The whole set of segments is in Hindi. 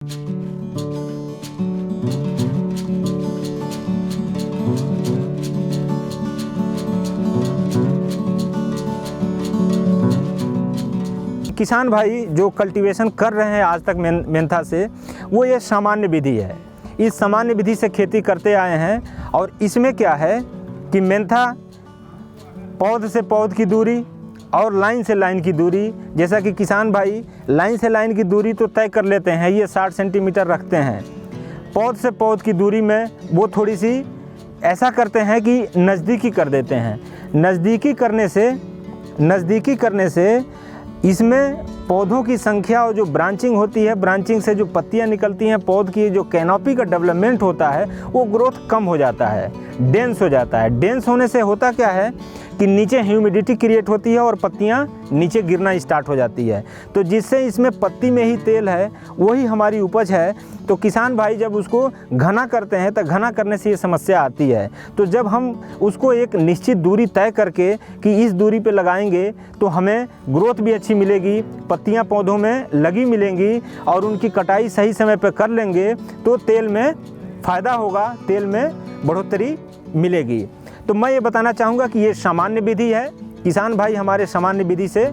किसान भाई जो कल्टीवेशन कर रहे हैं आज तक मेंथा से, वो ये सामान्य विधि है। इस सामान्य विधि से खेती करते आए हैं और इसमें क्या है कि मेंथा पौध से पौध की दूरी और लाइन से लाइन की दूरी, जैसा कि किसान भाई लाइन से लाइन की दूरी तो तय कर लेते हैं, ये 60 सेंटीमीटर रखते हैं। पौध से पौध की दूरी में वो थोड़ी सी ऐसा करते हैं कि नज़दीकी कर देते हैं। नज़दीकी करने से इसमें पौधों की संख्या और जो ब्रांचिंग होती है, ब्रांचिंग से जो पत्तियां निकलती हैं, पौध की जो कैनोपी का डेवलपमेंट होता है वो ग्रोथ कम हो जाता है, डेंस हो जाता है। डेंस होने से होता क्या है कि नीचे ह्यूमिडिटी क्रिएट होती है और पत्तियां नीचे गिरना स्टार्ट हो जाती है, तो जिससे इसमें पत्ती में ही तेल है, वही हमारी उपज है। तो किसान भाई जब उसको घना करते हैं तो घना करने से ये समस्या आती है। तो जब हम उसको एक निश्चित दूरी तय करके कि इस दूरी पे लगाएंगे तो हमें ग्रोथ भी अच्छी मिलेगी, पत्तियां पौधों में लगी मिलेंगी और उनकी कटाई सही समय पे कर लेंगे तो तेल में फ़ायदा होगा, तेल में बढ़ोतरी मिलेगी। तो मैं ये बताना चाहूँगा कि ये सामान्य विधि है। किसान भाई हमारे सामान्य विधि से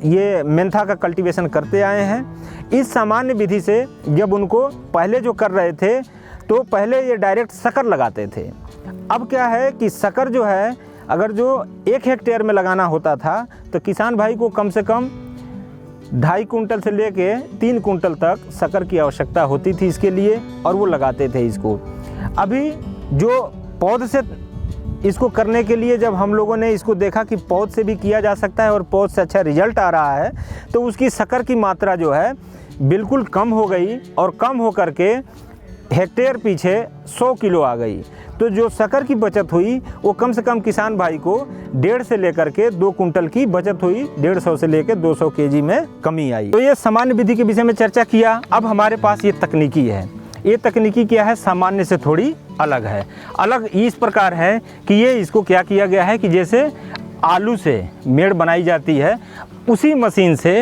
ये मेंथा का कल्टीवेशन करते आए हैं। इस सामान्य विधि से जब उनको पहले जो कर रहे थे तो पहले ये डायरेक्ट शक्कर लगाते थे। अब क्या है कि शक्कर जो है अगर जो 1 हेक्टेयर में लगाना होता था तो किसान भाई को कम से कम 2.5 कुंटल से लेके 3 कुंटल तक शक्कर की आवश्यकता होती थी इसके लिए, और वो लगाते थे इसको। अभी जो पौध से इसको करने के लिए जब हम लोगों ने इसको देखा कि पौध से भी किया जा सकता है और पौध से अच्छा रिजल्ट आ रहा है, तो उसकी शक्कर की मात्रा जो है बिल्कुल कम हो गई और कम हो कर के हेक्टेयर पीछे 100 किलो आ गई। तो जो शक्कर की बचत हुई वो कम से कम किसान भाई को 1.5 से लेकर के 2 कुंटल की बचत हुई, 150 से लेकर 200 केजी में कमी आई। तो ये सामान्य विधि के विषय में चर्चा किया। अब हमारे पास ये तकनीकी है। ये तकनीकी क्या है, सामान्य से थोड़ी अलग है। अलग इस प्रकार है कि ये इसको क्या किया गया है कि जैसे आलू से मेड़ बनाई जाती है, उसी मशीन से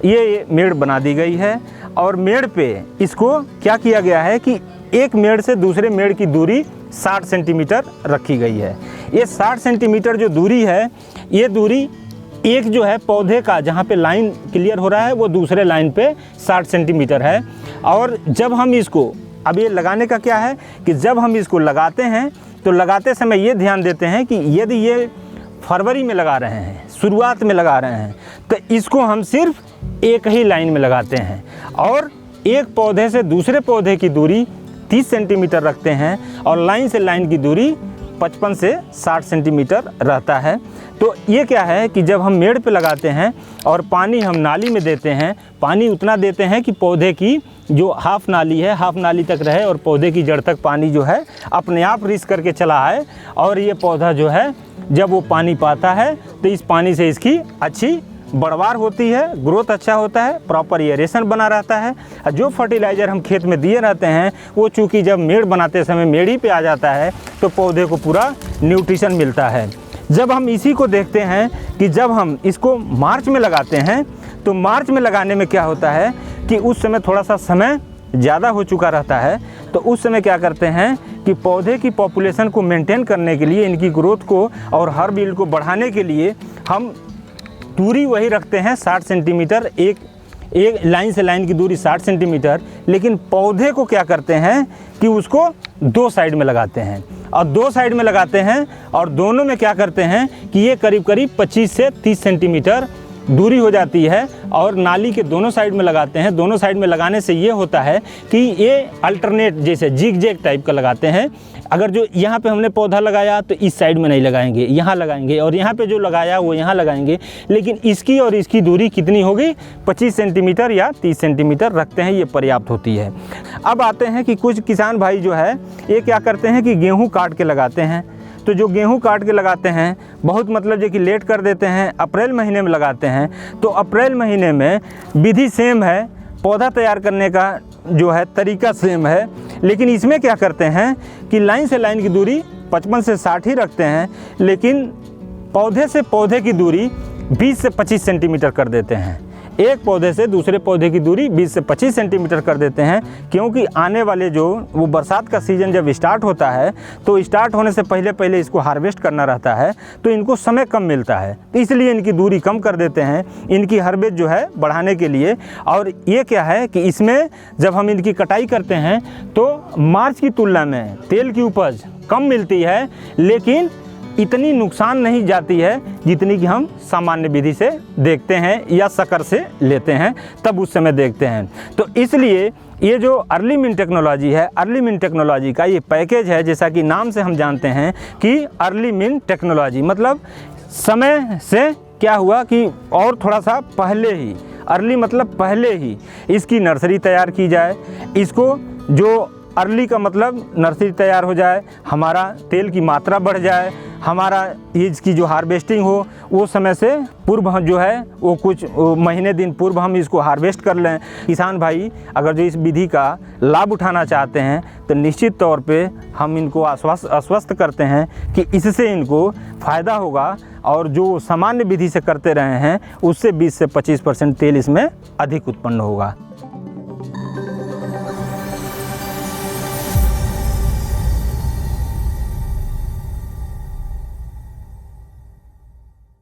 ये मेड़ बना दी गई है। और मेड़ पे इसको क्या किया गया है कि एक मेड़ से दूसरे मेड़ की दूरी 60 सेंटीमीटर रखी गई है। ये 60 सेंटीमीटर जो दूरी है, ये दूरी एक जो है पौधे का जहाँ पे लाइन क्लियर हो रहा है वो दूसरे लाइन पे 60 सेंटीमीटर है। और जब हम इसको, अब ये लगाने का क्या है कि जब हम इसको लगाते हैं तो लगाते समय ये ध्यान देते हैं कि यदि ये फरवरी में लगा रहे हैं, शुरुआत में लगा रहे हैं, तो इसको हम सिर्फ एक ही लाइन में लगाते हैं और एक पौधे से दूसरे पौधे की दूरी 30 सेंटीमीटर रखते हैं और लाइन से लाइन की दूरी 55 से 60 सेंटीमीटर रहता है। तो ये क्या है कि जब हम मेड़ पे लगाते हैं और पानी हम नाली में देते हैं, पानी उतना देते हैं कि पौधे की जो हाफ नाली है, हाफ नाली तक रहे और पौधे की जड़ तक पानी जो है अपने आप रिस करके चला है। और ये पौधा जो है जब वो पानी पाता है तो इस पानी से इसकी अच्छी बढ़वार होती है, ग्रोथ अच्छा होता है, प्रॉपर एयरेशन बना रहता है। जो फर्टिलाइज़र हम खेत में दिए रहते हैं वो चूँकि जब मेड़ बनाते समय मेड़ी पे आ जाता है तो पौधे को पूरा न्यूट्रिशन मिलता है। जब हम इसी को देखते हैं कि जब हम इसको मार्च में लगाते हैं तो मार्च में लगाने में क्या होता है कि उस समय थोड़ा सा समय ज़्यादा हो चुका रहता है। तो उस समय क्या करते हैं कि पौधे की पॉपुलेशन को मेंटेन करने के लिए, इनकी ग्रोथ को और हर बिल्ड को बढ़ाने के लिए हम दूरी वही रखते हैं 60 सेंटीमीटर, एक लाइन से लाइन की दूरी 60 सेंटीमीटर। लेकिन पौधे को क्या करते हैं कि उसको 2 साइड में लगाते हैं और 2 साइड में लगाते हैं और दोनों में क्या करते हैं कि ये करीब करीब 25 से 30 सेंटीमीटर दूरी हो जाती है और नाली के दोनों साइड में लगाते हैं। दोनों साइड में लगाने से ये होता है कि ये अल्टरनेट जैसे जिग जैग टाइप का लगाते हैं। अगर जो यहाँ पे हमने पौधा लगाया तो इस साइड में नहीं लगाएंगे, यहाँ लगाएंगे, और यहाँ पे जो लगाया वो यहाँ लगाएंगे। लेकिन इसकी और इसकी दूरी कितनी होगी, 25 सेंटीमीटर या 30 सेंटीमीटर रखते हैं, ये पर्याप्त होती है। अब आते हैं कि कुछ किसान भाई जो है ये क्या करते हैं कि गेहूँ काट के लगाते हैं। तो जो गेहूं काट के लगाते हैं बहुत मतलब जो कि लेट कर देते हैं, अप्रैल महीने में लगाते हैं। तो अप्रैल महीने में विधि सेम है, पौधा तैयार करने का जो है तरीका सेम है, लेकिन इसमें क्या करते हैं कि लाइन से लाइन की दूरी 55 से 60 ही रखते हैं, लेकिन पौधे से पौधे की दूरी 20 से 25 सेंटीमीटर कर देते हैं। एक पौधे से दूसरे पौधे की दूरी 20 से 25 सेंटीमीटर कर देते हैं, क्योंकि आने वाले जो वो बरसात का सीज़न जब स्टार्ट होता है तो स्टार्ट होने से पहले पहले इसको हार्वेस्ट करना रहता है, तो इनको समय कम मिलता है, तो इसलिए इनकी दूरी कम कर देते हैं इनकी हार्वेस्ट जो है बढ़ाने के लिए। और ये क्या है कि इसमें जब हम इनकी कटाई करते हैं तो मार्च की तुलना में तेल की उपज कम मिलती है, लेकिन इतनी नुकसान नहीं जाती है जितनी कि हम सामान्य विधि से देखते हैं या शक्कर से लेते हैं तब उस समय देखते हैं। तो इसलिए ये जो अर्ली मिन टेक्नोलॉजी है, अर्ली मिन टेक्नोलॉजी का ये पैकेज है, जैसा कि नाम से हम जानते हैं कि अर्ली मिन टेक्नोलॉजी मतलब समय से क्या हुआ कि और थोड़ा सा पहले ही, अर्ली मतलब पहले ही इसकी नर्सरी तैयार की जाए। इसको जो अर्ली का मतलब नर्सरी तैयार हो जाए, हमारा तेल की मात्रा बढ़ जाए, हमारा इसकी जो हार्वेस्टिंग हो वो समय से पूर्व जो है वो कुछ महीने दिन पूर्व हम इसको हार्वेस्ट कर लें। किसान भाई अगर जो इस विधि का लाभ उठाना चाहते हैं तो निश्चित तौर पे हम इनको आश्वस्त करते हैं कि इससे इनको फ़ायदा होगा, और जो सामान्य विधि से करते रहे हैं उससे 20 से 25% तेल इसमें अधिक उत्पन्न होगा।